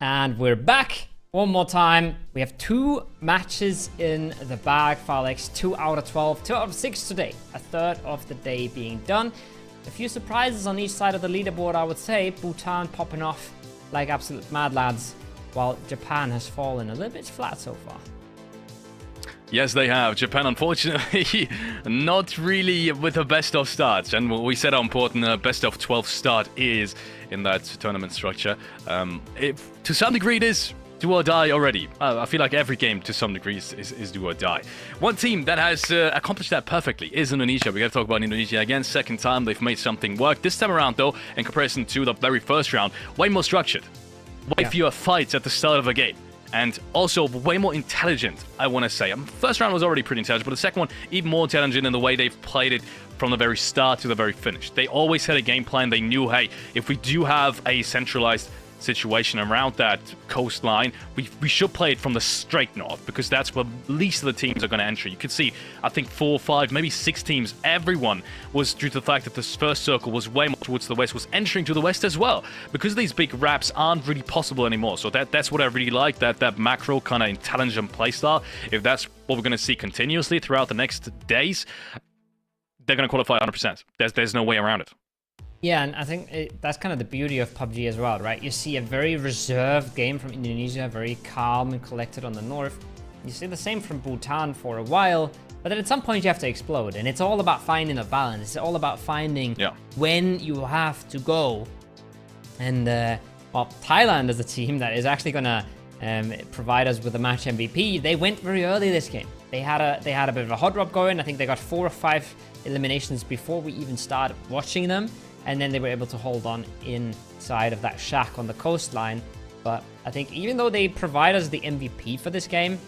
And we're back one more time. We have 2 matches in the bag, Falex. 2 out of 12, 2 out of 6 today. A third of the day being done. A few surprises on each side of the leaderboard, I would say. Bhutan popping off like absolute mad lads, while Japan has fallen a little bit flat so far. Yes, they have. Japan, unfortunately, not really with the best of starts. And we said how important a best of 12 start is in that tournament structure. To some degree, it is do or die already. I feel like every game, to some degree, is do or die. One team that has accomplished that perfectly is Indonesia. We got to talk about Indonesia again. Second time they've made something work. This time around, though, in comparison to the very first round, way more structured. Way fewer fights at the start of a game. And also way more intelligent, I want to say. First round was already pretty intelligent, but the second one, even more intelligent in the way they've played it from the very start to the very finish. They always had a game plan. They knew, hey, if we do have a centralized situation around that coastline, we should play it from the straight north, because that's where least of the teams are going to enter. You could see, I think 4, 5, maybe 6 teams, everyone was, due to the fact that this first circle was way more towards the west, was entering to the west as well, because these big wraps aren't really possible anymore. So that's what I really like, that macro kind of intelligent playstyle. If that's what we're going to see continuously throughout the next days, they're going to qualify 100%. There's no way around it. Yeah, and I think that's kind of the beauty of PUBG as well, right? You see a very reserved game from Indonesia, very calm and collected on the north. You see the same from Bhutan for a while, but then at some point you have to explode, and it's all about finding a balance. It's all about finding when you have to go. And well, Thailand is a team that is actually going to provide us with a match MVP. They went very early this game. They had a bit of a hot drop going. I think they got 4 or 5 eliminations before we even started watching them. And then they were able to hold on inside of that shack on the coastline. But I think even though they provide us the MVP for this game,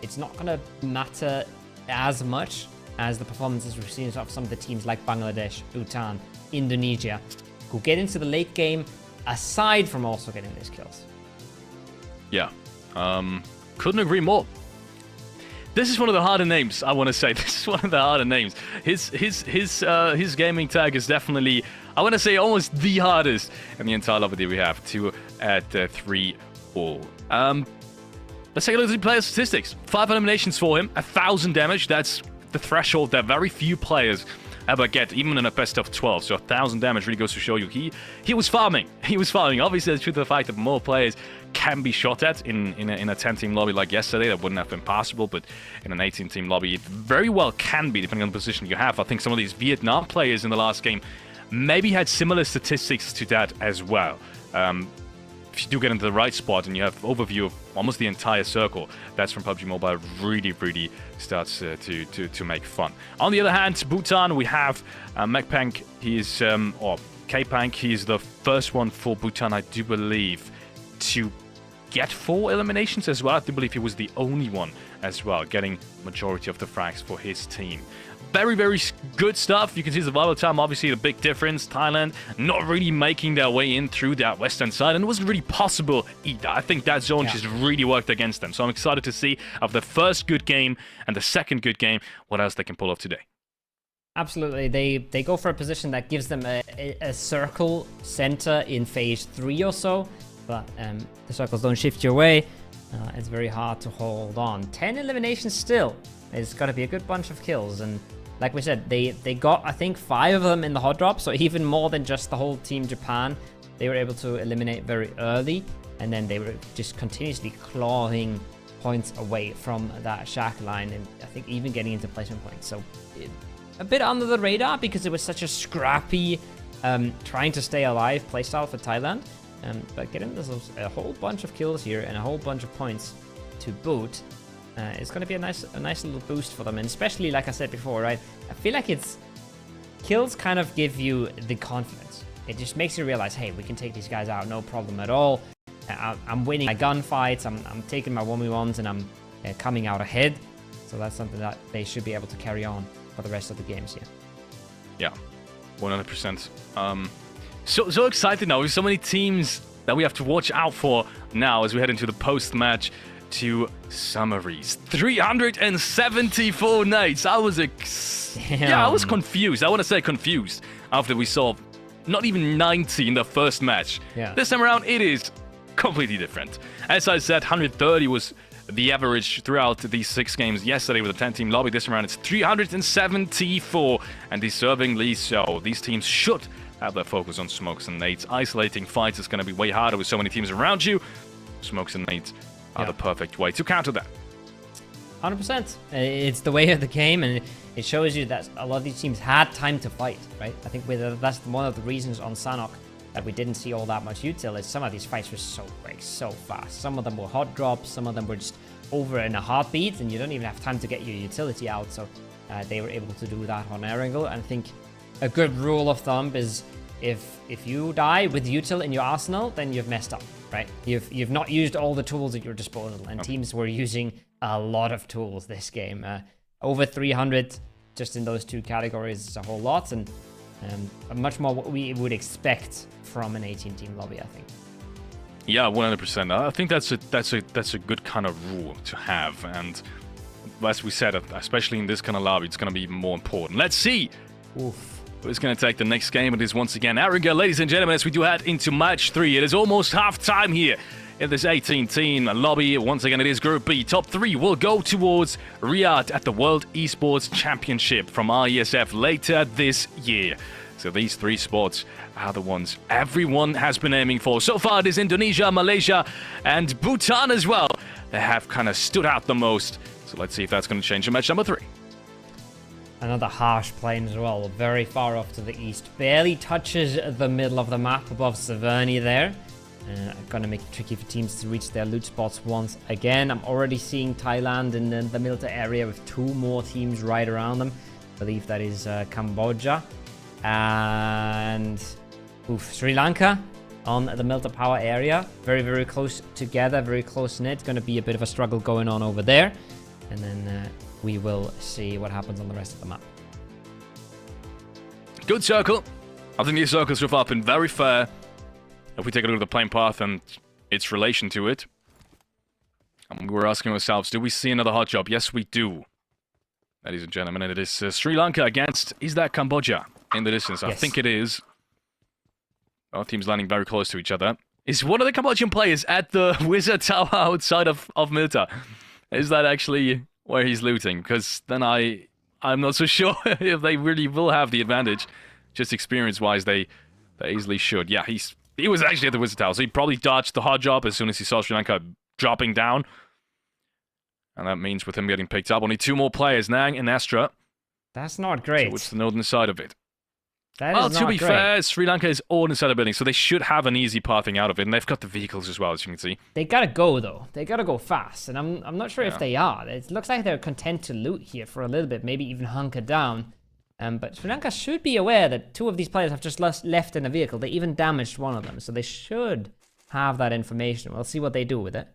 it's not going to matter as much as the performances we've seen of some of the teams like Bangladesh, Bhutan, Indonesia, who get into the late game aside from also getting these kills. Yeah, couldn't agree more. This is one of the harder names, I want to say. This is one of the harder names. His gaming tag is definitely, I want to say, almost the hardest in the entire lobby that we have. 2 at 3 all. Let's take a look at the player statistics. 5 eliminations for him, 1,000 damage. That's the threshold that very few players ever get, even in a best of 12. So 1,000 damage really goes to show you he was farming. He was farming. Obviously, the truth of the fact that more players can be shot at in a 10-team lobby like yesterday, that wouldn't have been possible, but in an 18-team lobby, it very well can be, depending on the position you have. I think some of these Vietnam players in the last game maybe had similar statistics to that as well. If you do get into the right spot and you have overview of almost the entire circle, that's when PUBG Mobile really starts to make fun. On the other hand, Bhutan, we have Mekpank. He's or Kpank. He's the first one for Bhutan, I do believe, to get 4 eliminations as well. I do believe he was the only one as well, getting majority of the frags for his team. Very good stuff. You can see survival time, obviously the big difference. Thailand not really making their way in through that western side, and it wasn't really possible either. I think that zone just really worked against them. So I'm excited to see of the first good game and the second good game, what else they can pull off today. Absolutely. They go for a position that gives them a circle center in phase 3 or so, but the circles don't shift your way. It's very hard to hold on. 10 eliminations still. It's got to be a good bunch of kills, and like we said, they got, I think, 5 of them in the hot drop, so even more than just the whole team Japan. They were able to eliminate very early, and then they were just continuously clawing points away from that shack line, and I think even getting into placement points. So a bit under the radar because it was such a scrappy, trying to stay alive playstyle for Thailand. But getting a whole bunch of kills here and a whole bunch of points to boot, it's going to be a nice little boost for them. And especially, like I said before, right, I feel like kills kind of give you the confidence. It just makes you realize, hey, we can take these guys out, no problem at all. I'm winning my gunfights, I'm taking my 1v1s, and I'm coming out ahead. So that's something that they should be able to carry on for the rest of the games here. Yeah, 100%. So excited now. With so many teams that we have to watch out for now as we head into the post-match to summaries. 374 nights. I was confused. I want to say confused after we saw not even 90 in the first match. Yeah. This time around, it is completely different. As I said, 130 was the average throughout these 6 games yesterday with a 10-team lobby. This round it's 374, and deservingly so. These teams should have their focus on smokes and nades. Isolating fights is going to be way harder with so many teams around you. Smokes and nades are the perfect way to counter that. 100%. It's the way of the game, and it shows you that a lot of these teams had time to fight, right? I think that's one of the reasons on Sanhok that we didn't see all that much util is some of these fights were so quick, so fast. Some of them were hot drops, some of them were just over in a heartbeat, and you don't even have time to get your utility out, so they were able to do that on ERANGEL. And I think a good rule of thumb is if you die with util in your arsenal, then you've messed up, right? You've not used all the tools at your disposal, and teams were using a lot of tools this game. Over 300 just in those 2 categories is a whole lot, and much more what we would expect from an 18-team lobby, I think. Yeah, 100%. I think that's a good kind of rule to have, and as we said, especially in this kind of lobby, it's going to be even more important. Let's see who's going to take the next game. It is once again ERANGEL, ladies and gentlemen, as we do head into match 3. It is almost half-time here in this 18-team lobby. Once again, it is Group B. Top 3 will go towards Riyadh at the World Esports Championship from IESF later this year. So these 3 spots are the ones everyone has been aiming for. So far, it is Indonesia, Malaysia, and Bhutan as well. They have kind of stood out the most. So let's see if that's going to change in match number 3. Another harsh plane as well, very far off to the east. Barely touches the middle of the map above Severny there. Gonna make it tricky for teams to reach their loot spots once again. I'm already seeing Thailand in the military area with 2 more teams right around them. I believe that is Cambodia. And Sri Lanka on the military power area. Very, very close together, very close knit. Going to be a bit of a struggle going on over there. And then we will see what happens on the rest of the map. Good circle. I think these circles so far have been very fair. If we take a look at the playing path and its relation to it, we're asking ourselves, do we see another hot job? Yes, we do. Ladies and gentlemen, and it is Sri Lanka against, is that Cambodia in the distance? Yes. I think it is. Our teams landing very close to each other. Is one of the Cambodian players at the Wizard Tower outside of Milta? Is that actually where he's looting? Because then I'm not so sure if they really will have the advantage. Just experience-wise, they easily should. Yeah, he was actually at the Wizard Tower, so he probably dodged the hard job as soon as he saw Sri Lanka dropping down. And that means with him getting picked up, only 2 more players, Nang and Astra. That's not great. So it's the northern side of it. That well, is to not be great. fair, Sri Lanka is all inside the building, so they should have an easy pathing out of it. And they've got the vehicles as well, as you can see. They gotta go, though. They gotta go fast. And I'm not sure if they are. It looks like they're content to loot here for a little bit, maybe even hunker down. But Sri Lanka should be aware that 2 of these players have just left in a vehicle. They even damaged one of them, so they should have that information. We'll see what they do with it.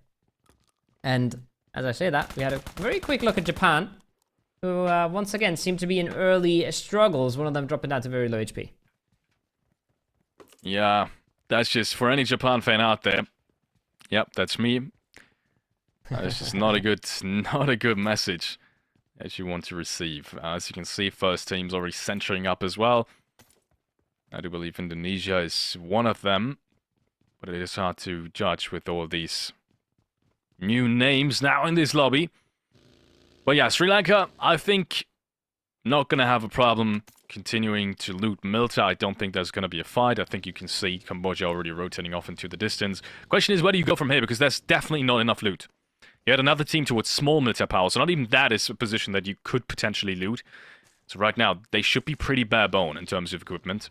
And as I say that, we had a very quick look at Japan, who once again seem to be in early struggles. One of them dropping down to very low HP. Yeah, that's just for any Japan fan out there. Yep, that's me. That's just not a good message that you want to receive. As you can see, first team's already centering up as well. I do believe Indonesia is one of them, but it is hard to judge with all these new names now in this lobby. But yeah, Sri Lanka, I think, not going to have a problem continuing to loot Milta. I don't think there's going to be a fight. I think you can see Cambodia already rotating off into the distance. Question is, where do you go from here? Because there's definitely not enough loot. You had another team towards small military power, so not even that is a position that you could potentially loot. So right now, they should be pretty bare bone in terms of equipment.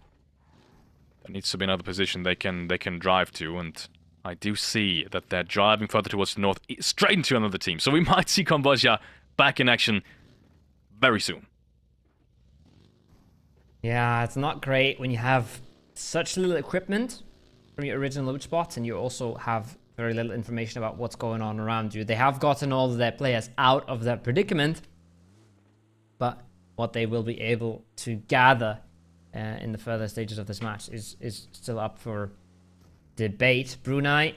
There needs to be another position they can drive to, and I do see that they're driving further towards the north, straight into another team. So we might see Cambodia back in action very soon. Yeah, it's not great when you have such little equipment from your original loot spots, and you also have very little information about what's going on around you. They have gotten all of their players out of that predicament, but what they will be able to gather in the further stages of this match is still up for debate. Brunei,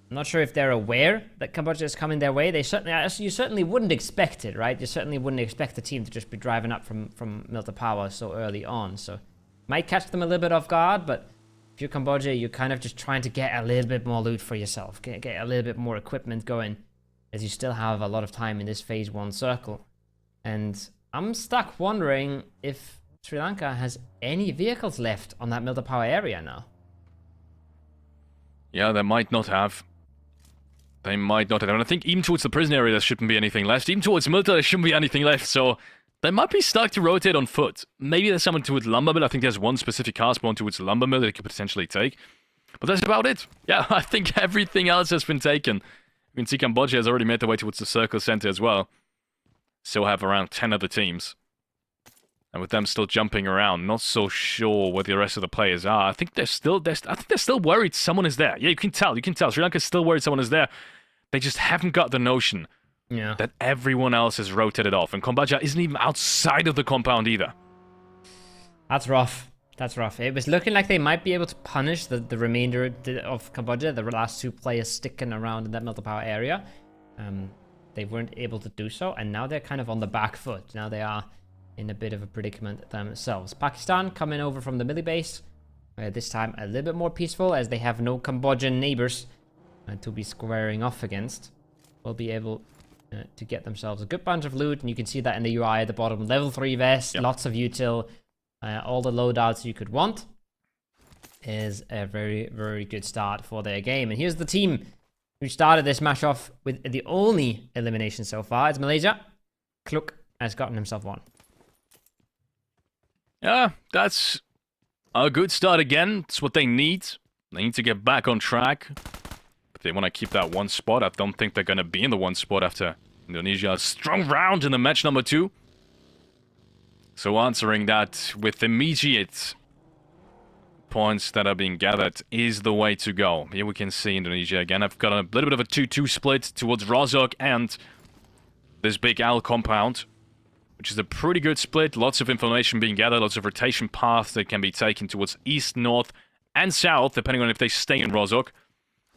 I'm not sure if they're aware that Cambodia is coming their way. You certainly wouldn't expect it, right? You certainly wouldn't expect the team to just be driving up from Milta Power so early on. So might catch them a little bit off guard, but if you're Cambodia, you're kind of just trying to get a little bit more loot for yourself, get a little bit more equipment going, as you still have a lot of time in this phase 1 circle. And I'm stuck wondering if Sri Lanka has any vehicles left on that military power area now. Yeah, they might not have. They might not have. And I think even towards the prison area, there shouldn't be anything left. Even towards military, there shouldn't be anything left. So they might be stuck to rotate on foot. Maybe there's someone towards lumber mill. I think there's one specific car spawn towards lumber mill that they could potentially take. But that's about it. Yeah, I think everything else has been taken. You can see Cambodia has already made their way towards the circle center as well. Still have around 10 other teams. And with them still jumping around, not so sure where the rest of the players are. I think they're still worried someone is there. Yeah, you can tell. Sri Lanka's still worried someone is there. They just haven't got the notion that everyone else has rotated off. And Cambodia isn't even outside of the compound either. That's rough. That's rough. It was looking like they might be able to punish the remainder of Cambodia, the last 2 players sticking around in that military power area. They weren't able to do so, and now they're kind of on the back foot. Now they are in a bit of a predicament themselves. Pakistan coming over from the military base. This time a little bit more peaceful, as they have no Cambodian neighbors to be squaring off against. Will be able to get themselves a good bunch of loot, and you can see that in the UI at the bottom. Level 3 vest, lots of util, all the loadouts you could want. Is a very, very good start for their game. And here's the team who started this match off with the only elimination so far. It's Malaysia. Kluk has gotten himself one. Yeah, that's a good start again. It's what they need. They need to get back on track. If they want to keep that 1 spot, I don't think they're going to be in the 1 spot after Indonesia's strong round in the match number 2. So answering that with immediate points that are being gathered is the way to go. Here we can see Indonesia again. I've got a little bit of a 2-2 split towards Rozok and this big Al compound, which is a pretty good split. Lots of information being gathered, lots of rotation paths that can be taken towards east, north, and south, depending on if they stay in Rozok.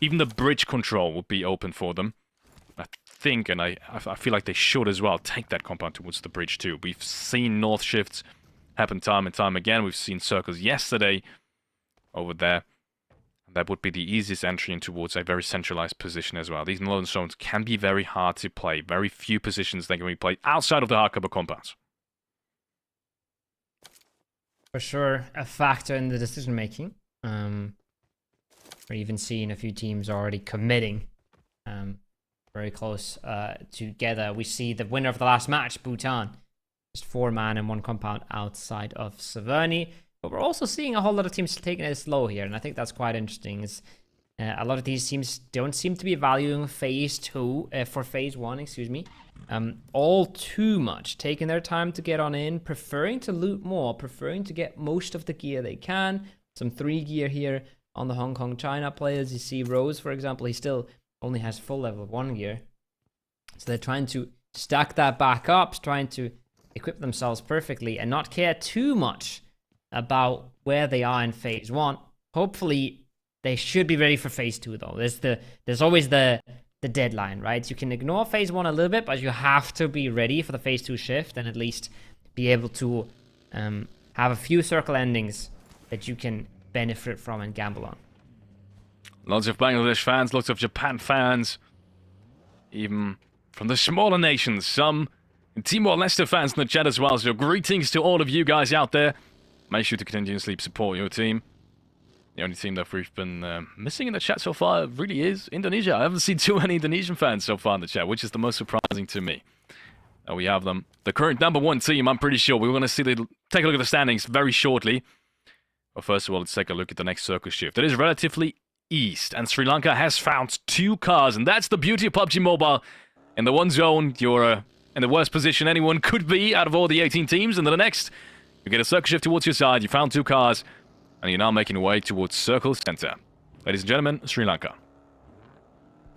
Even the bridge control will be open for them. I think, and I feel like they should as well, take that compound towards the bridge too. We've seen north shifts happen time and time again. We've seen circles yesterday over there. That would be the easiest entry in towards a very centralized position as well. These northern zones can be very hard to play. Very few positions that can be played outside of the hardcover compounds. For sure, a factor in the decision making. We're even seeing a few teams already committing very close together. We see the winner of the last match, Bhutan, just 4-man in 1 compound outside of Severny. But we're also seeing a whole lot of teams taking it slow here, and I think that's quite interesting. Is a lot of these teams don't seem to be valuing phase 2 for phase 1, excuse me, all too much, taking their time to get on in, preferring to loot more, preferring to get most of the gear they can. Some 3 gear here on the Hong Kong China players. You see Rose, for example, he still only has full level 1 gear, so they're trying to stack that back up, trying to equip themselves perfectly and not care too much about where they are in phase 1. Hopefully they should be ready for phase 2 though. There's always the deadline, right? You can ignore phase 1 a little bit, but you have to be ready for the phase 2 shift and at least be able to have a few circle endings that you can benefit from and gamble on. Lots of Bangladesh fans, lots of Japan fans, even from the smaller nations, some Timor-Leste fans in the chat as well. So greetings to all of you guys out there. Make sure to continuously support your team. The only team that we've been missing in the chat so far really is Indonesia. I haven't seen too many Indonesian fans so far in the chat, which is the most surprising to me. We have them. The current #1 team, I'm pretty sure. We're going to take a look at the standings very shortly. But first of all, let's take a look at the next circle shift. It is relatively east, and Sri Lanka has found 2 cars, and that's the beauty of PUBG Mobile. In the 1 zone, you're in the worst position anyone could be out of all the 18 teams, and then the next, you get a circle shift towards your side, you found 2 cars, and you're now making your way towards circle center. Ladies and gentlemen, Sri Lanka.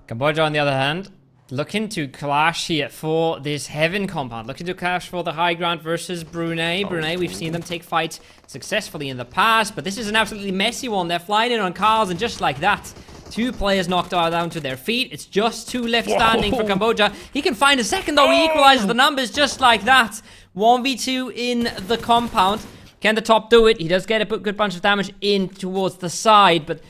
Cambodia, on the other hand, looking to clash here for this heaven compound. Looking to clash for the high ground versus Brunei. Brunei, we've seen them take fights successfully in the past, but this is an absolutely messy one. They're flying in on cars, and just like that, 2 players knocked down to their feet. It's just 2 left standing for Cambodia. He can find a second, though. He equalizes the numbers just like that. 1v2 in the compound. Can the top do it? He does get a good bunch of damage in towards the side, but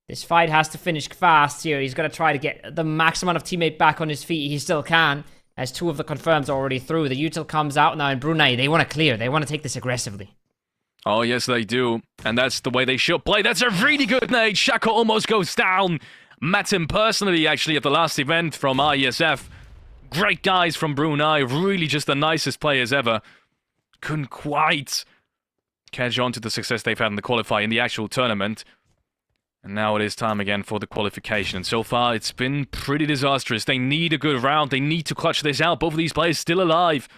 this fight has to finish fast here. He's going to try to get the max amount of teammate back on his feet. He still can, as 2 of the confirms are already through. The util comes out now in Brunei. They want to clear. They want to take this aggressively. Oh, yes, they do. And that's the way they should play. That's a really good nade. Shaka almost goes down. Met him personally, actually, at the last event from IESF. Great guys from Brunei. Really just the nicest players ever. Couldn't quite catch on to the success they've had in the qualifier in the actual tournament. And now it is time again for the qualification. And so far, it's been pretty disastrous. They need a good round. They need to clutch this out. Both of these players still alive.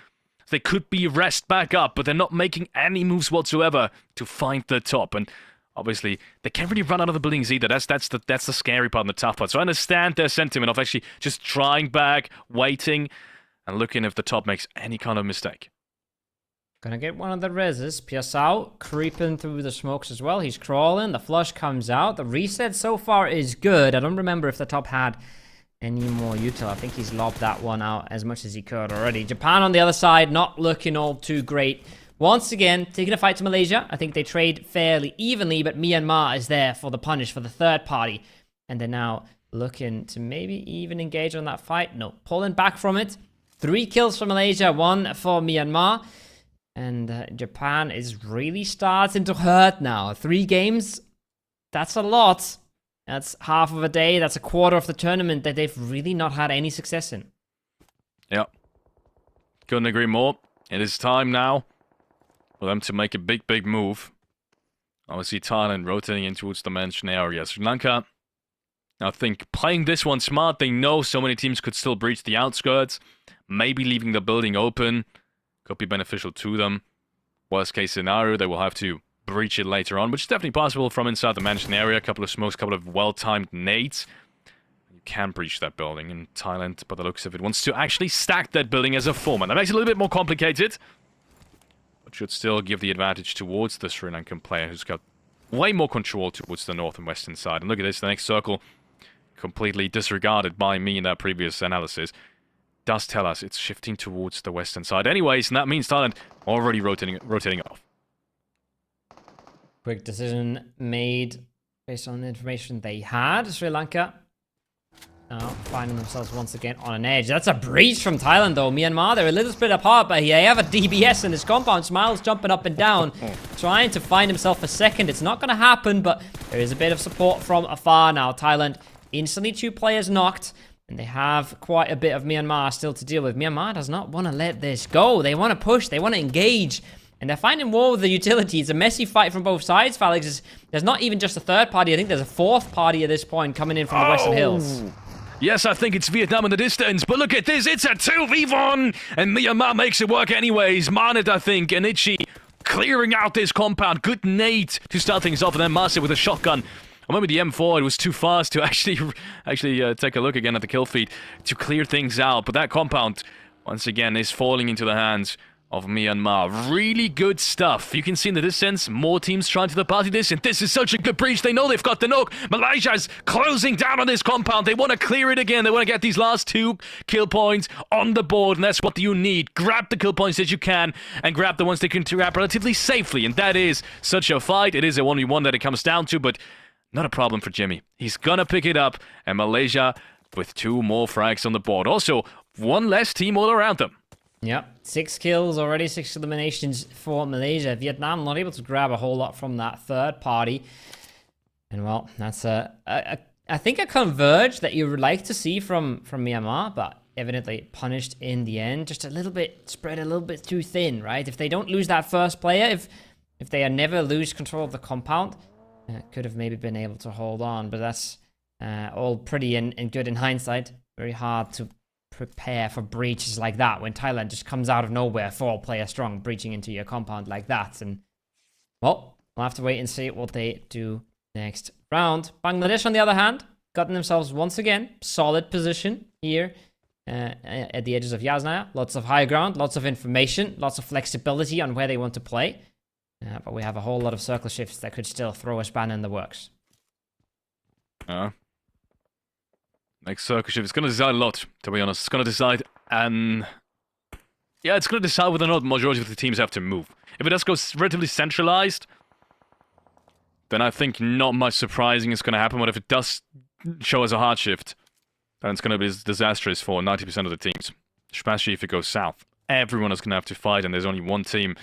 They could be rest back up, but they're not making any moves whatsoever to find the top. And obviously, they can't really run out of the buildings either. That's the scary part and the tough part. So I understand their sentiment of actually just trying back, waiting, and looking if the top makes any kind of mistake. Gonna get one of the reses. Piasau creeping through the smokes as well. He's crawling. The flush comes out. The reset so far is good. I don't remember if the top had any more util. I think he's lobbed that one out as much as he could already. Japan on the other side, not looking all too great. Once again, taking a fight to Malaysia. I think they trade fairly evenly, but Myanmar is there for the punish for the third party. And they're now looking to maybe even engage on that fight. No, pulling back from it. 3 kills for Malaysia, 1 for Myanmar. And Japan is really starting to hurt now. 3 games, that's a lot. That's half of a day. That's a quarter of the tournament that they've really not had any success in. Yep. Couldn't agree more. It is time now for them to make a big move. Obviously, Thailand rotating in towards the mentioned area. Sri Lanka, I think, playing this one smart. They know so many teams could still breach the outskirts. Maybe leaving the building open could be beneficial to them. Worst case scenario, they will have to breach it later on, which is definitely possible from inside the mentioned area. A couple of smokes, a couple of well-timed nades. You can breach that building, and Thailand, by the looks of it, wants to actually stack that building as a foreman. That makes it a little bit more complicated, but should still give the advantage towards the Sri Lankan player, who's got way more control towards the north and western side. And look at this, the next circle, completely disregarded by me in that previous analysis, does tell us it's shifting towards the western side anyways, and that means Thailand already rotating off. Quick decision made based on the information they had. Sri Lanka now finding themselves once again on an edge. That's a breach from Thailand though. Myanmar, they're a little split apart, but they have a DBS in this compound. Smiles jumping up and down, trying to find himself a second. It's not going to happen, but there is a bit of support from afar now. Thailand instantly 2 players knocked, and they have quite a bit of Myanmar still to deal with. Myanmar does not want to let this go. They want to push, they want to engage. And they're finding war with the utility. It's a messy fight from both sides, Felix. There's not even just a third party. I think there's a 4th party at this point coming in from the Western Hills. Yes, I think it's Vietnam in the distance, but look at this. It's a 2v1, and Myanmar makes it work anyways. Manit, I think, and Ichi clearing out this compound. Good nade to start things off, and then Marcy with a shotgun. I remember the M4, it was too fast to actually take a look again at the kill feed to clear things out. But that compound, once again, is falling into the hands of Myanmar. Really good stuff. You can see in the distance, more teams trying to party this, and this is such a good breach. They know they've got the knock. Malaysia's closing down on this compound. They want to clear it again. They want to get these last 2 kill points on the board, and that's what you need. Grab the kill points that you can, and grab the ones they can grab relatively safely, and that is such a fight. It is a 1v1 that it comes down to, but not a problem for Jimmy. He's gonna pick it up, and Malaysia with 2 more frags on the board. Also, 1 less team all around them. Yep, 6 kills already, 6 eliminations for Malaysia. Vietnam not able to grab a whole lot from that third party. And well, that's I think a converge that you would like to see from Myanmar, but evidently punished in the end. Just a little bit, spread a little bit too thin, right? If they don't lose that first player, if they never lose control of the compound, could have maybe been able to hold on, but that's all pretty and good in hindsight. Very hard to prepare for breaches like that when Thailand just comes out of nowhere, 4 player strong, breaching into your compound like that. And well, we'll have to wait and see what they do next round. Bangladesh, on the other hand, gotten themselves once again solid position here at the edges of Yasnaya. Lots of high ground, lots of information, lots of flexibility on where they want to play. But we have a whole lot of circle shifts that could still throw a spanner in the works. Next circle shift, it's going to decide a lot, to be honest. It's going to decide yeah, it's going to decide whether or not the majority of the teams have to move. If it does go relatively centralized, then I think not much surprising is going to happen. But if it does show as a hard shift, then it's going to be disastrous for 90% of the teams. Especially if it goes south. Everyone is going to have to fight, and there's only one team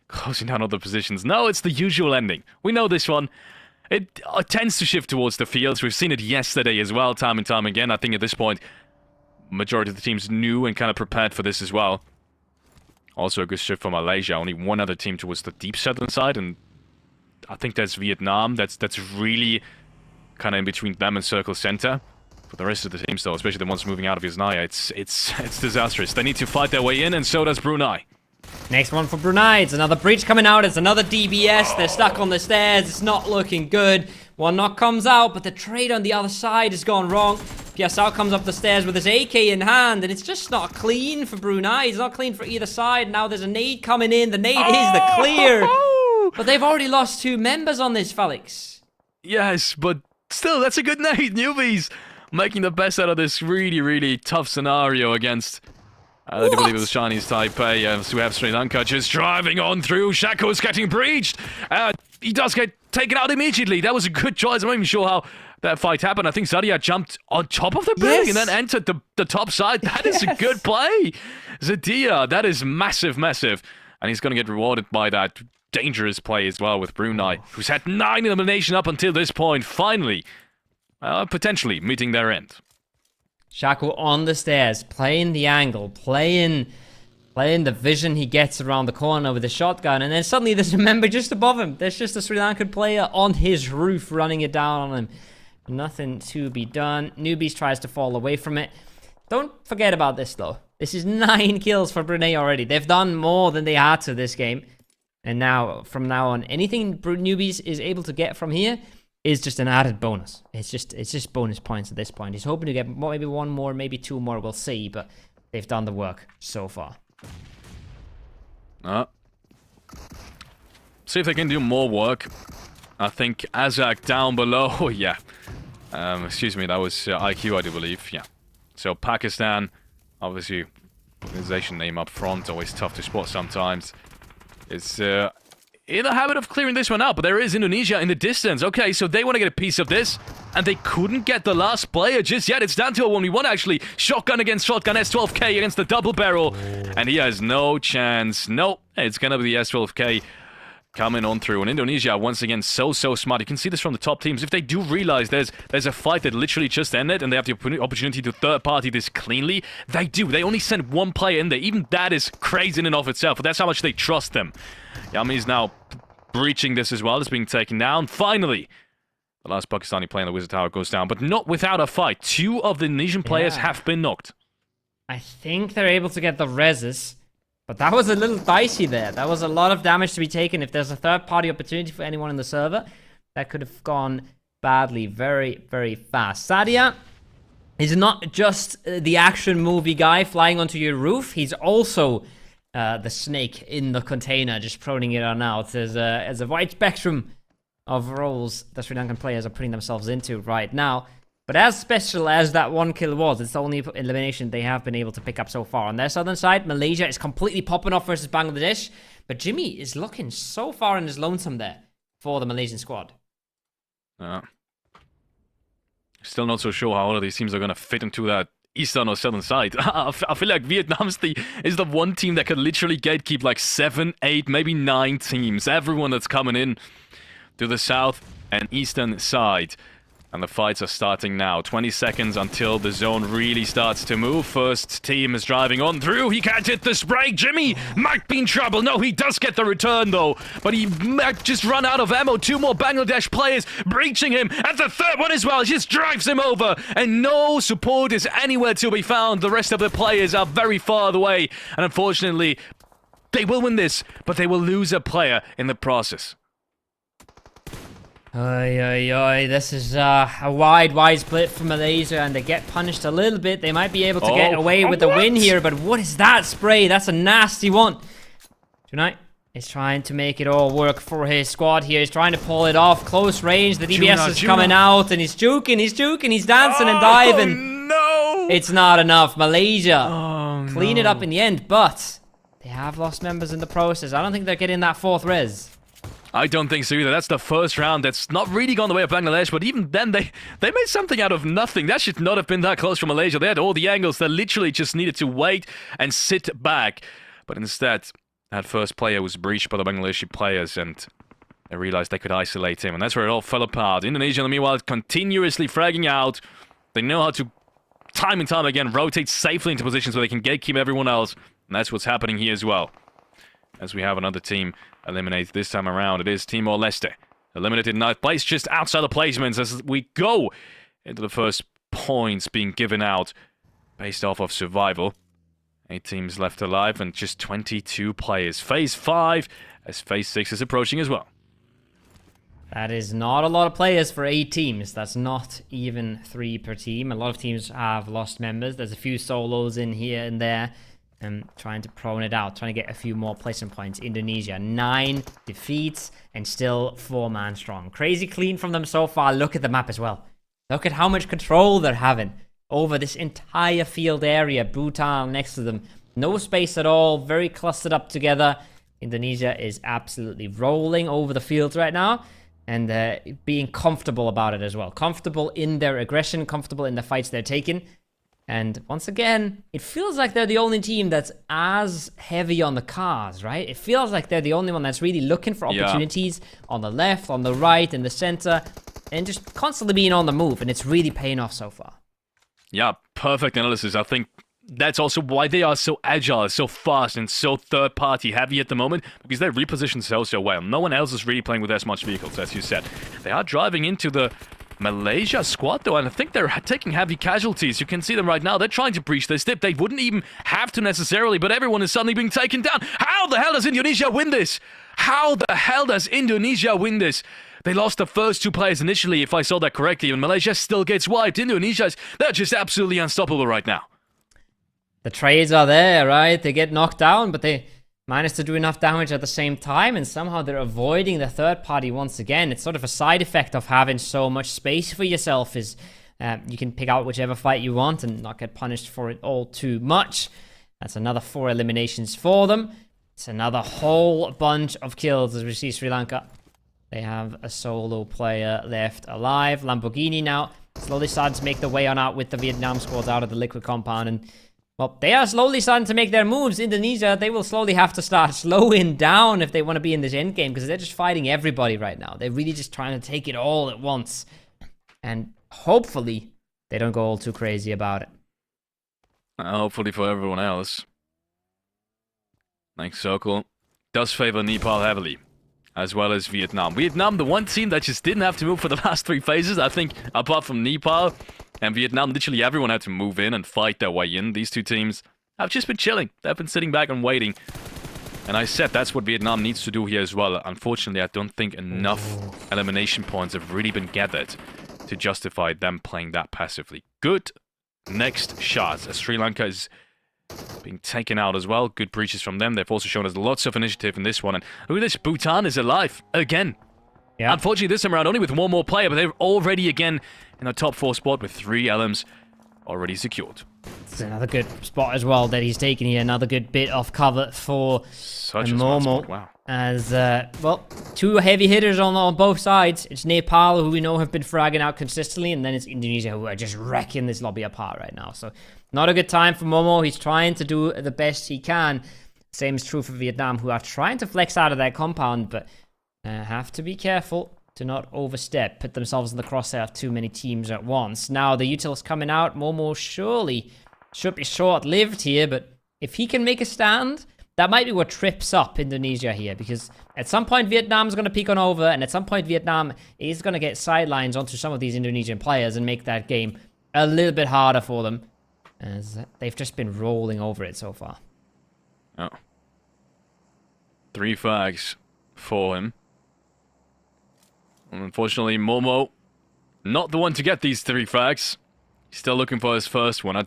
closing down other positions. No, it's the usual ending. We know this one. It tends to shift towards the fields. We've seen it yesterday as well, time and time again. I think at this point, majority of the teams knew and kind of prepared for this as well. Also a good shift for Malaysia. Only one other team towards the deep southern side, and I think that's Vietnam. That's really kind of in between them and Circle Center. For the rest of the teams, though, especially the ones moving out of Yasnaya, it's disastrous. They need to fight their way in, and so does Brunei. Next one for Brunei. It's another breach coming out. It's another DBS. They're stuck on the stairs. It's not looking good. One knock comes out, but the trade on the other side has gone wrong. Piasao comes up the stairs with his AK in hand, and it's just not clean for Brunei. It's not clean for either side. Now there's a nade coming in. The nade is the clear. But they've already lost 2 members on this, Felix. Yes, but still, that's a good nade. Newbies making the best out of this really, really tough scenario against... I do believe it was Chinese Taipei. So we have Sri Lanka just driving on through. Shaco's getting breached. He does get taken out immediately. That was a good choice. I'm not even sure how that fight happened. I think Zadia jumped on top of the building and then entered the top side. That is a good play. Zadia, that is massive, massive. And he's going to get rewarded by that dangerous play as well with Brunei, who's had 9 elimination up until this point. Finally, potentially meeting their end. Shaco on the stairs, playing the angle, playing the vision he gets around the corner with the shotgun, and then suddenly there's a member just above him. There's just a Sri Lankan player on his roof running it down on him. Nothing to be done. Newbies tries to fall away from it. Don't forget about this, though. This is 9 kills for Brunei already. They've done more than they had to this game. And now, from now on, anything Newbies is able to get from here is just an added bonus. It's just bonus points at this point. He's hoping to get maybe 1 more, maybe 2 more. We'll see, but they've done the work so far. See if they can do more work. I think Azak down below. Oh, yeah. Excuse me, that was IQ, I do believe. Yeah. So Pakistan, obviously, organization name up front, always tough to spot sometimes. It's in the habit of clearing this one out, but there is Indonesia in the distance. Okay, so they want to get a piece of this, and they couldn't get the last player just yet. It's down to a 1v1, actually. Shotgun against shotgun, S12K against the double barrel, and he has no chance. No, it's going to be the S12K coming on through. And Indonesia, once again, so smart. You can see this from the top teams. If they do realize there's a fight that literally just ended, and they have the opportunity to third-party this cleanly, they do. They only send 1 player in there. Even that is crazy in and of itself, but that's how much they trust them. Yami's now breaching this as well. It's being taken down. Finally, the last Pakistani player in the Wizard Tower goes down, but not without a fight. 2 of the Indonesian players have been knocked. I think they're able to get the reses, but that was a little dicey there. That was a lot of damage to be taken. If there's a third-party opportunity for anyone in the server, that could have gone badly very, very fast. Sadia is not just the action movie guy flying onto your roof. He's also the snake in the container, just proning it on out. There's a wide spectrum of roles that Sri Lankan players are putting themselves into right now. But as special as that 1 kill was, it's the only elimination they have been able to pick up so far. On their southern side, Malaysia is completely popping off versus Bangladesh. But Jimmy is looking so far in his lonesome there for the Malaysian squad. Still not so sure how all of these teams are going to fit into that eastern or southern side. I feel like Vietnam is the one team that could literally gatekeep like 7, 8, maybe 9 teams. Everyone that's coming in to the south and eastern side. And the fights are starting now. 20 seconds until the zone really starts to move. First team is driving on through. He can't hit the spray. Jimmy might be in trouble. No, he does get the return, though. But he might just run out of ammo. 2 more Bangladesh players breaching him. And the third one as well. Just drives him over. And no support is anywhere to be found. The rest of the players are very far away. And unfortunately, they will win this. But they will lose a player in the process. This is a wide split for Malaysia, and they get punished a little bit. They might be able to get away with the win here, but what is that spray? That's a nasty one. Tonight is trying to make it all work for his squad here. He's trying to pull it off. Close range. The DBS is coming out, and he's juking, he's dancing and diving. No! It's not enough. Malaysia clean it up in the end, but they have lost members in the process. I don't think they're getting that 4th res. I don't think so either. That's the first round. That's not really gone the way of Bangladesh, but even then, they made something out of nothing. That should not have been that close from Malaysia. They had all the angles. They literally just needed to wait and sit back. But instead, that first player was breached by the Bangladeshi players, and they realized they could isolate him, and that's where it all fell apart. Indonesia, meanwhile, continuously fragging out. They know how to, time and time again, rotate safely into positions where they can gatekeep everyone else, and that's what's happening here as well. As we have another team eliminated this time around, it is Timor-Leste. Eliminated in 9th place, just outside the placements as we go into the first points being given out based off of survival. 8 teams left alive and just 22 players. Phase 5 as Phase 6 is approaching as well. That is not a lot of players for 8 teams. That's not even 3 per team. A lot of teams have lost members. There's a few solos in here and there. Trying to prone it out, trying to get a few more placement points. Indonesia, 9 defeats and still 4-man strong. Crazy clean from them so far. Look at the map as well. Look at how much control they're having over this entire field area. Bhutan next to them. No space at all. Very clustered up together. Indonesia is absolutely rolling over the field right now. And being comfortable about it as well. Comfortable in their aggression. Comfortable in the fights they're taking. And once again, it feels like they're the only team that's as heavy on the cars, right? It feels like they're the only one that's really looking for opportunities on the left, on the right, in the center, and just constantly being on the move. And it's really paying off so far. Yeah, perfect analysis. I think that's also why they are so agile, so fast, and so third-party heavy at the moment, because they reposition so well. No one else is really playing with as much vehicles, as you said. They are driving into the Malaysia squad, though, and I think they're taking heavy casualties. You can see them right now. They're trying to breach this dip. They wouldn't even have to necessarily, but everyone is suddenly being taken down. How the hell does Indonesia win this? How the hell does Indonesia win this? They lost the first 2 players initially, if I saw that correctly, and Malaysia still gets wiped. They're just absolutely unstoppable right now. The trades are there, right? They get knocked down, but they manage to do enough damage at the same time, and somehow they're avoiding the third party once again. It's sort of a side effect of having so much space for yourself is you can pick out whichever fight you want and not get punished for it all too much. That's another 4 eliminations for them. It's another whole bunch of kills as we see Sri Lanka. They have a solo player left alive. Lamborghini now slowly starting to make their way on out with the Vietnam squads out of the liquid compound, and well, they are slowly starting to make their moves. Indonesia, they will slowly have to start slowing down if they want to be in this end game, because they're just fighting everybody right now. They're really just trying to take it all at once. And hopefully, they don't go all too crazy about it. Hopefully for everyone else. Next circle does favor Nepal heavily, as well as Vietnam. Vietnam, the one team that just didn't have to move for the last 3 phases, I think, apart from Nepal and Vietnam, literally everyone had to move in and fight their way in. These 2 teams have just been chilling. They've been sitting back and waiting. And I said that's what Vietnam needs to do here as well. Unfortunately, I don't think enough elimination points have really been gathered to justify them playing that passively. Good next shots as Sri Lanka is being taken out as well. Good breaches from them. They've also shown us lots of initiative in this one. And look at this, Bhutan is alive again. Yeah. Unfortunately, this time around only with 1 more player, but they're already again in the top 4 spot with 3 LMs already secured. It's another good spot as well that he's taken here. Another good bit of cover for Momo. Wow. As, well, 2 heavy hitters on both sides. It's Nepal, who we know have been fragging out consistently, and then it's Indonesia, who are just wrecking this lobby apart right now. So, not a good time for Momo. He's trying to do the best he can. Same is true for Vietnam, who are trying to flex out of their compound, but have to be careful to not overstep, put themselves in the crosshair of too many teams at once. Now, the util's coming out. Momo surely should be short-lived here, but if he can make a stand, that might be what trips up Indonesia here, because at some point Vietnam's going to peek on over, and at some point Vietnam is going to get sidelines onto some of these Indonesian players and make that game a little bit harder for them, as they've just been rolling over it so far. Oh. 3 frags for him. Unfortunately, Momo, not the one to get these 3 frags. He's still looking for his first one. I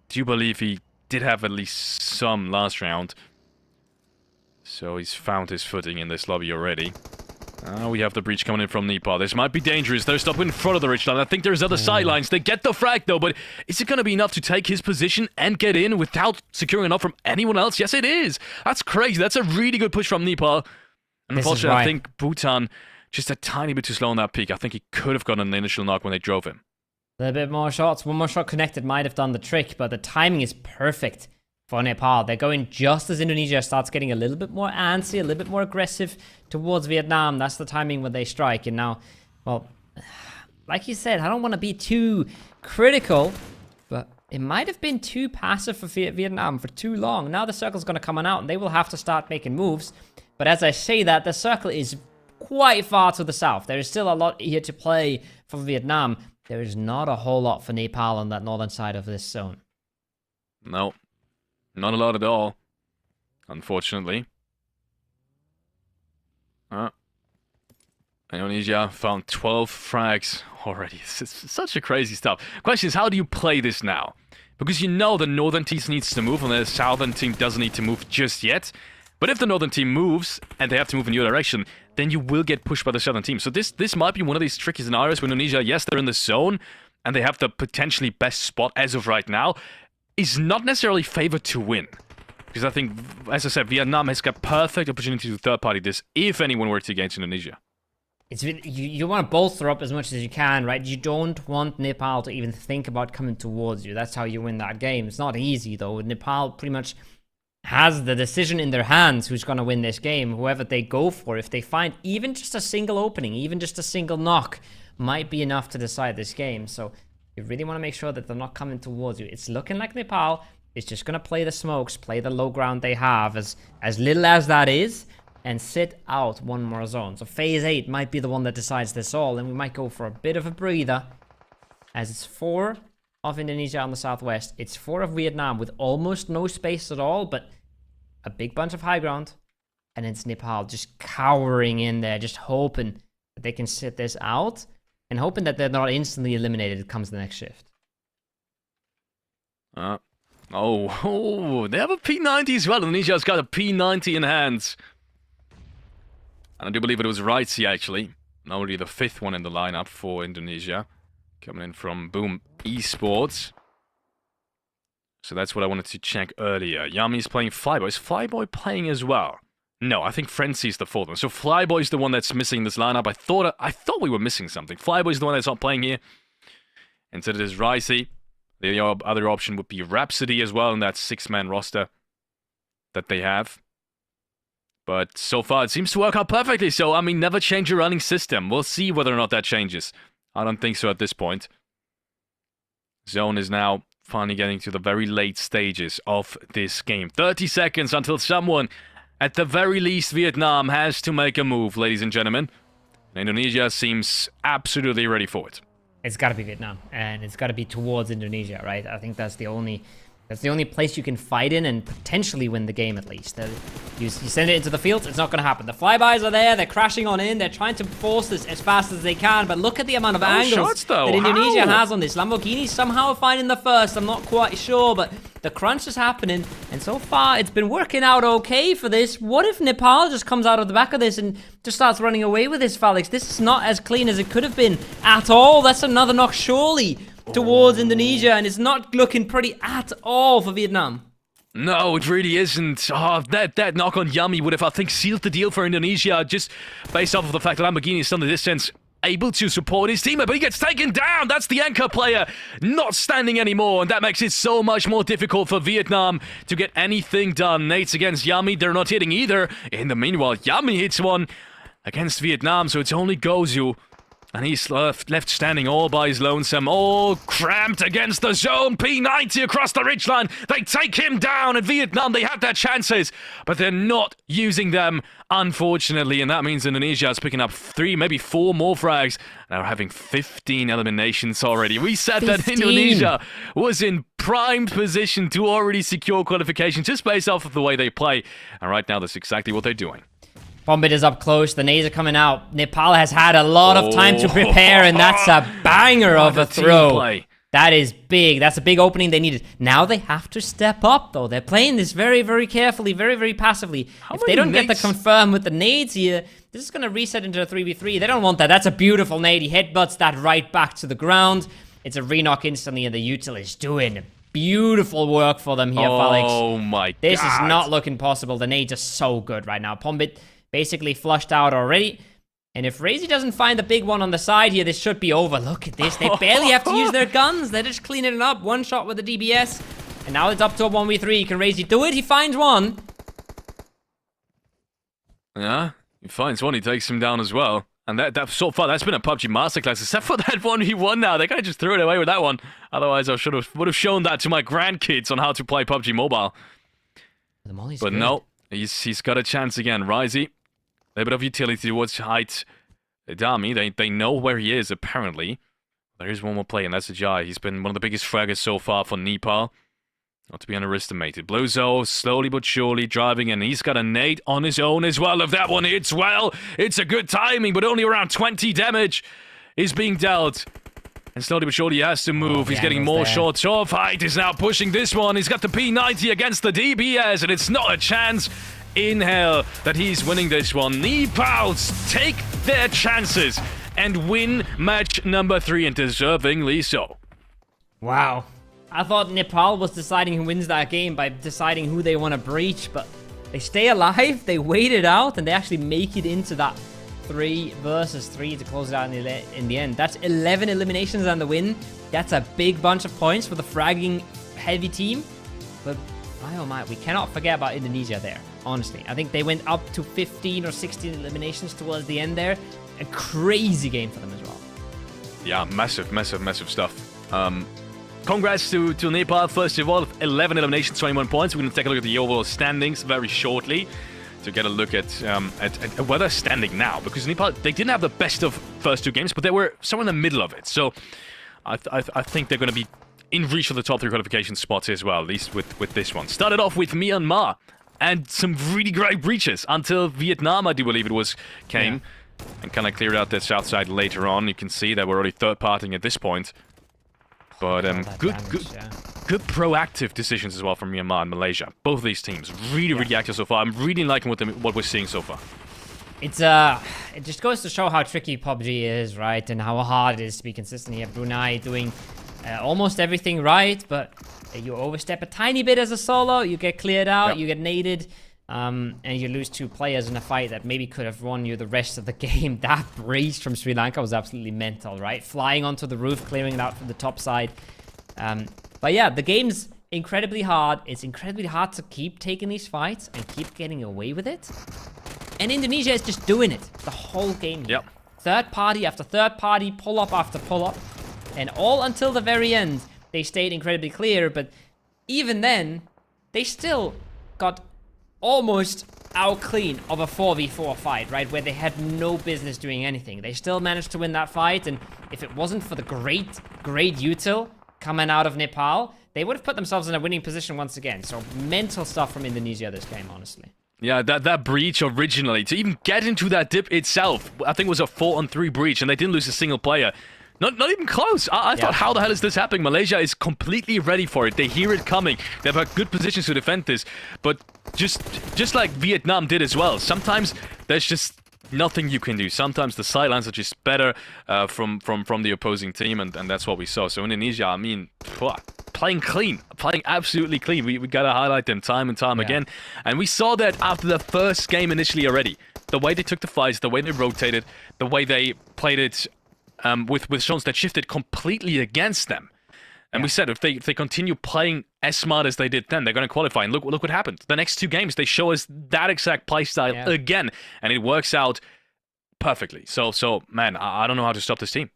do believe he did have at least some last round. So he's found his footing in this lobby already. We have the breach coming in from Nepal. This might be dangerous. They're stopping in front of the ridgeline. I think there's other sidelines. They get the frag, though, but is it going to be enough to take his position and get in without securing enough from anyone else? Yes, it is. That's crazy. That's a really good push from Nepal. Unfortunately, I think Bhutan just a tiny bit too slow on that peak. I think he could have gotten an initial knock when they drove him. A little bit more shots. One more shot connected might have done the trick, but the timing is perfect for Nepal. They're going just as Indonesia starts getting a little bit more antsy, a little bit more aggressive towards Vietnam. That's the timing when they strike. And now, well, like you said, I don't want to be too critical, but it might have been too passive for Vietnam for too long. Now the circle's going to come on out, and they will have to start making moves. But as I say that, the circle is quite far to the south. There is still a lot here to play for Vietnam. There is not a whole lot for Nepal on that northern side of this zone. No, not a lot at all, unfortunately. Indonesia found 12 frags already. It's such a crazy stuff. Question is, how do you play this now? Because you know the northern team needs to move, and the southern team doesn't need to move just yet. But if the northern team moves, and they have to move in your direction, then you will get pushed by the southern team. So this might be one of these tricky scenarios where Indonesia, yes, they're in the zone, and they have the potentially best spot as of right now, is not necessarily favored to win. Because I think, as I said, Vietnam has got perfect opportunity to third-party this if anyone were to against Indonesia. You want to bolster up as much as you can, right? You don't want Nepal to even think about coming towards you. That's how you win that game. It's not easy, though. Nepal pretty much has the decision in their hands who's going to win this game. Whoever they go for, if they find even just a single opening, even just a single knock, might be enough to decide this game. So you really want to make sure that they're not coming towards you. It's looking like Nepal is just going to play the smokes, play the low ground they have, as little as that is, and sit out one more zone. So phase 8 might be the one that decides this all, and we might go for a bit of a breather, as it's 4 of Indonesia on the southwest. It's 4 of Vietnam with almost no space at all, but a big bunch of high ground. And it's Nepal just cowering in there, just hoping that they can sit this out, and hoping that they're not instantly eliminated comes the next shift. They have a P90 as well. Indonesia's got a P90 in hands. And I do believe it was Rightsy, actually. Already the 5th one in the lineup for Indonesia. Coming in from Boom Esports. So that's what I wanted to check earlier. Yami's playing Flyboy. Is Flyboy playing as well? No, I think Frenzy's the 4th one. So Flyboy's the one that's missing this lineup. I thought we were missing something. Flyboy's the one that's not playing here. Instead it is Rightsy. The other option would be Rhapsody as well in that 6-man roster that they have. But so far it seems to work out perfectly. So, I mean, never change your running system. We'll see whether or not that changes. I don't think so at this point. Zone is now finally getting to the very late stages of this game. 30 seconds until someone, at the very least Vietnam, has to make a move, ladies and gentlemen. Indonesia seems absolutely ready for it. It's got to be Vietnam, and it's got to be towards Indonesia, right? I think that's the only place you can fight in and potentially win the game, at least. You send it into the field, it's not going to happen. The flybys are there, they're crashing on in, they're trying to force this as fast as they can, but look at the amount of angles that Indonesia has on this. Lamborghini somehow finding the first, I'm not quite sure, but the crunch is happening, and so far it's been working out okay for this. What if Nepal just comes out of the back of this and just starts running away with this, Felix? This is not as clean as it could have been at all. That's another knock, surely, towards Indonesia, and it's not looking pretty at all for Vietnam. No, it really isn't. That knock on Yami would have, I think, sealed the deal for Indonesia, just based off of the fact that Lamborghini is still in the distance, able to support his teammate, but he gets taken down. That's the anchor player not standing anymore, and that makes it so much more difficult for Vietnam to get anything done. Nades against Yami, they're not hitting either. In the meanwhile, Yami hits one against Vietnam, so it's only Gozu. And he's left standing all by his lonesome, all cramped against the zone. P90 across the ridgeline. They take him down. At Vietnam, they have their chances, but they're not using them, unfortunately. And that means Indonesia is picking up 3, maybe 4 more frags. Now having 15 eliminations already. We said 15. That Indonesia was in primed position to already secure qualification just based off of the way they play. And right now, that's exactly what they're doing. Bombit is up close. The nades are coming out. Nepal has had a lot of time to prepare, and that's a banger of a throw. That is big. That's a big opening they needed. Now they have to step up, though. They're playing this very, very carefully, very, very passively. If they don't get the confirm with the nades here, This is going to reset into a 3v3. They don't want that. That's a beautiful nade. He headbutts that right back to the ground. It's a re-knock instantly, and the util is doing beautiful work for them here, Felix. Oh my god. This is not looking possible. The nades are so good right now. Pombit basically flushed out already. And if Razy doesn't find the big one on the side here, this should be over. Look at this. They barely have to use their guns. They're just cleaning it up. One shot with the DBS. And now it's up to a 1v3. Can Razy do it? He finds one. Yeah, he finds one. He takes him down as well. And that so far, that's been a PUBG masterclass. Except for that 1v1 now. They kind of just threw it away with that one. Otherwise, I would have shown that to my grandkids on how to play PUBG Mobile. But good. No, he's got a chance again. Razy. A little bit of utility towards height. Dami, they know where he is, apparently. There is one more play, and that's a Jai. He's been one of the biggest fraggers so far for Nepal. Not to be underestimated. Bluzo, slowly but surely driving, and he's got a nade on his own as well. If that one hits well, it's a good timing, but only around 20 damage is being dealt. And slowly but surely he has to move. He's getting more shots off. Height is now pushing this one. He's got the P90 against the DBS, and it's not a chance in hell that he's winning this one. Nepals take their chances and win match number 3, and deservingly so. Wow. I thought Nepal was deciding who wins that game by deciding who they want to breach, but they stay alive, they wait it out, and they actually make it into that 3 versus 3 to close it out in the end. That's 11 eliminations and the win. That's a big bunch of points for the fragging heavy team. But my oh my, we cannot forget about Indonesia there, honestly. I think they went up to 15 or 16 eliminations towards the end there. A crazy game for them as well. Yeah, massive, massive, massive stuff. Congrats to Nepal, first of all, 11 eliminations, 21 points. We're going to take a look at the overall standings very shortly to get a look at where they're standing now. Because Nepal, they didn't have the best of first 2 games, but they were somewhere in the middle of it. So I think they're going to be in reach of the top 3 qualification spots as well, at least with this one. Started off with Myanmar and some really great breaches until Vietnam, I do believe it was, came and kind of cleared out their south side later on. You can see they were already third-partying at this point. But good proactive decisions as well from Myanmar and Malaysia. Both of these teams really active so far. I'm really liking what we're seeing so far. It just goes to show how tricky PUBG is, right? And how hard it is to be consistent. You have Brunei doing almost everything right, but you overstep a tiny bit as a solo, you get cleared out, you get naded, and you lose 2 players in a fight that maybe could have won you the rest of the game. That breach from Sri Lanka was absolutely mental, right? Flying onto the roof, clearing it out from the top side. But yeah, the game's incredibly hard. It's incredibly hard to keep taking these fights and keep getting away with it. And Indonesia is just doing it the whole game here. Third party after third party, pull-up after pull-up. And all until the very end, they stayed incredibly clear. But even then, they still got almost out clean of a 4v4 fight, right? Where they had no business doing anything. They still managed to win that fight. And if it wasn't for the great util coming out of Nepal, they would have put themselves in a winning position once again. So mental stuff from Indonesia this game, honestly. Yeah, that breach originally, to even get into that dip itself, I think it was a 4-on-3 breach, and they didn't lose a single player. Not even close. I thought, how the hell is this happening? Malaysia is completely ready for it. They hear it coming. They've got good positions to defend this. But just like Vietnam did as well, sometimes there's just nothing you can do. Sometimes the sidelines are just better from the opposing team, and that's what we saw. So Indonesia, I mean, playing clean, playing absolutely clean. We got to highlight them time and time again. And we saw that after the first game initially already. The way they took the fights, the way they rotated, the way they played it with shots that shifted completely against them. And we said if they continue playing as smart as they did then, they're going to qualify. And look what happened. The next 2 games, they show us that exact play style again. And it works out perfectly. So man, I don't know how to stop this team.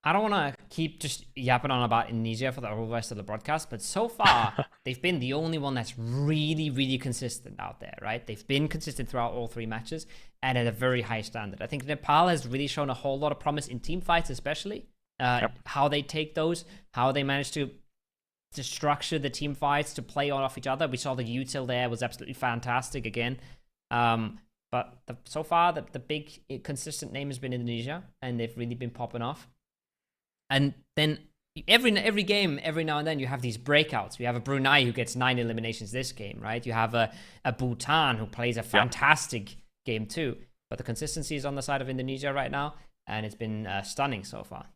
I don't want to keep just yapping on about Indonesia for the whole rest of the broadcast, but so far, they've been the only one that's really consistent out there, right? They've been consistent throughout all 3 matches and at a very high standard. I think Nepal has really shown a whole lot of promise in team fights, especially. How they take those, how they manage to structure the team fights to play off each other. We saw the util there was absolutely fantastic again. But so far, the big consistent name has been Indonesia, and they've really been popping off. And then every game, every now and then, you have these breakouts. We have a Brunei who gets 9 eliminations this game, right? You have a Bhutan who plays a fantastic game too. but the consistency is on the side of Indonesia right now, and it's been stunning so far.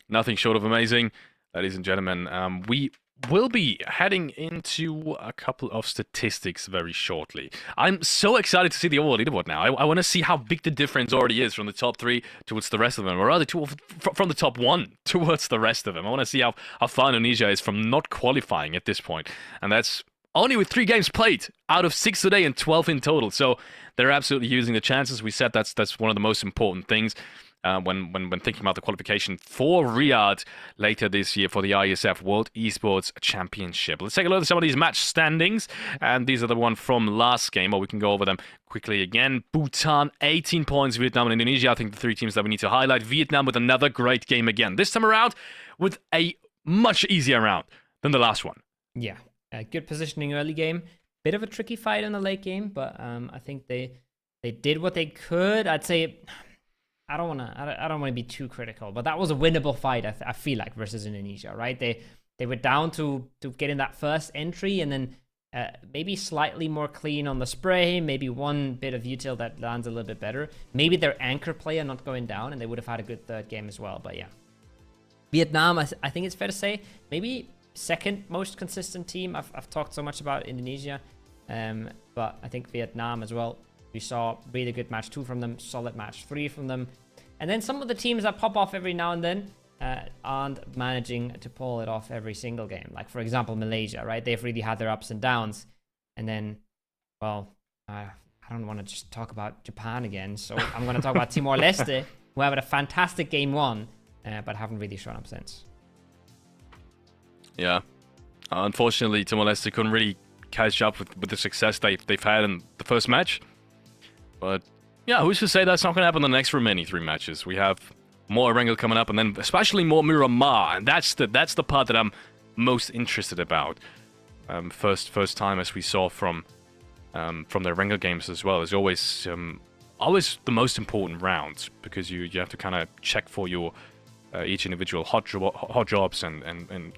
Nothing short of amazing, ladies and gentlemen. We will be heading into a couple of statistics very shortly. I'm so excited to see the overall leaderboard now. I want to see how big the difference already is from the top 3 towards the rest of them, or rather from the top 1 towards the rest of them. I want to see how far Indonesia is from not qualifying at this point, and that's only with 3 games played out of 6 today and 12 in total. So they're absolutely using the chances. We said that's one of the most important things. When thinking about the qualification for Riyadh later this year for the IESF World Esports Championship. Let's take a look at some of these match standings, and these are the one from last game, or we can go over them quickly again. Bhutan, 18 points, Vietnam and Indonesia, I think the 3 teams that we need to highlight. Vietnam with another great game again, this time around with a much easier round than the last one. Yeah, good positioning early game, bit of a tricky fight in the late game, but I think they did what they could. I'd say I don't want to be too critical, but that was a winnable fight. I feel like versus Indonesia, right? They were down to get in that first entry, and then maybe slightly more clean on the spray, maybe one bit of util that lands a little bit better. Maybe their anchor player not going down, and they would have had a good third game as well. But yeah, Vietnam, I think it's fair to say, maybe second most consistent team. I've talked so much about Indonesia, but I think Vietnam as well. We saw really good match 2 from them, solid match 3 from them. And then some of the teams that pop off every now and then aren't managing to pull it off every single game. Like, for example, Malaysia, right? They've really had their ups and downs. And then, well, I don't want to just talk about Japan again. So I'm going to talk about Timor-Leste, who have had a fantastic game 1, but haven't really shown up since. Yeah. Unfortunately, Timor-Leste couldn't really catch up with the success they've had in the first match. But yeah, who's to say that's not going to happen in the next remaining 3 matches? We have more ERANGEL coming up, and then especially more Miramar, and that's the part that I'm most interested about. First time, as we saw from the ERANGEL games as well, is always the most important round, because you have to kind of check for your each individual hot jobs and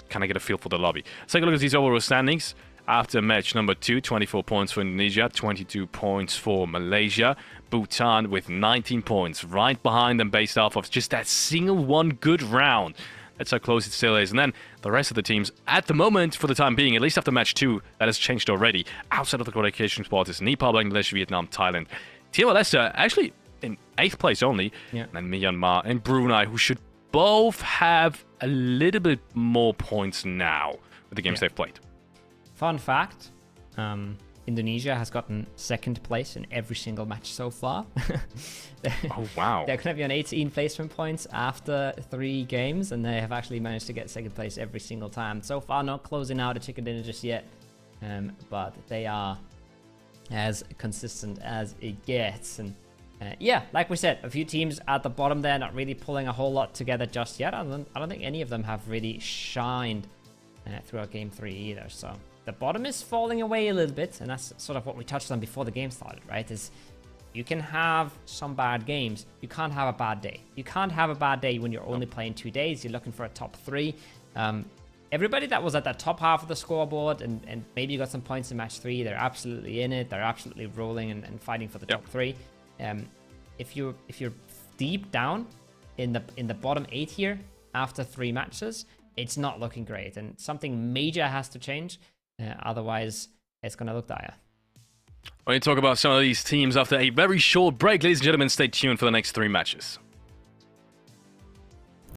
kind of get a feel for the lobby. Let's take a look at these overall standings. After match number 2, 24 points for Indonesia, 22 points for Malaysia. Bhutan with 19 points, right behind them based off of just that single one good round. That's how close it still is. And then the rest of the teams, at the moment, for the time being, at least after match 2, that has changed already. Outside of the qualification spot is Nepal, Bangladesh, Vietnam, Thailand. Timor-Leste actually in 8th place only. Yeah. And then Myanmar and Brunei, who should both have a little bit more points now with the games they've played. Fun fact, Indonesia has gotten 2nd place in every single match so far. Oh, wow. They're going to be on 18 placement points after 3 games, and they have actually managed to get 2nd place every single time. So far, not closing out a chicken dinner just yet, but they are as consistent as it gets. And yeah, like we said, a few teams at the bottom there not really pulling a whole lot together just yet. I don't think any of them have really shined throughout game 3 either, so the bottom is falling away a little bit, and that's sort of what we touched on before the game started, right? Is you can have some bad games. You can't have a bad day. You can't have a bad day when you're only playing 2 days. You're looking for a top 3. Everybody that was at the top half of the scoreboard and maybe you got some points in match 3, they're absolutely in it. They're absolutely rolling and fighting for the top 3. If you're deep down in the bottom 8 here after 3 matches, it's not looking great, and something major has to change. Otherwise, it's going to look dire. We're going to talk about some of these teams after a very short break. Ladies and gentlemen, stay tuned for the next 3 matches.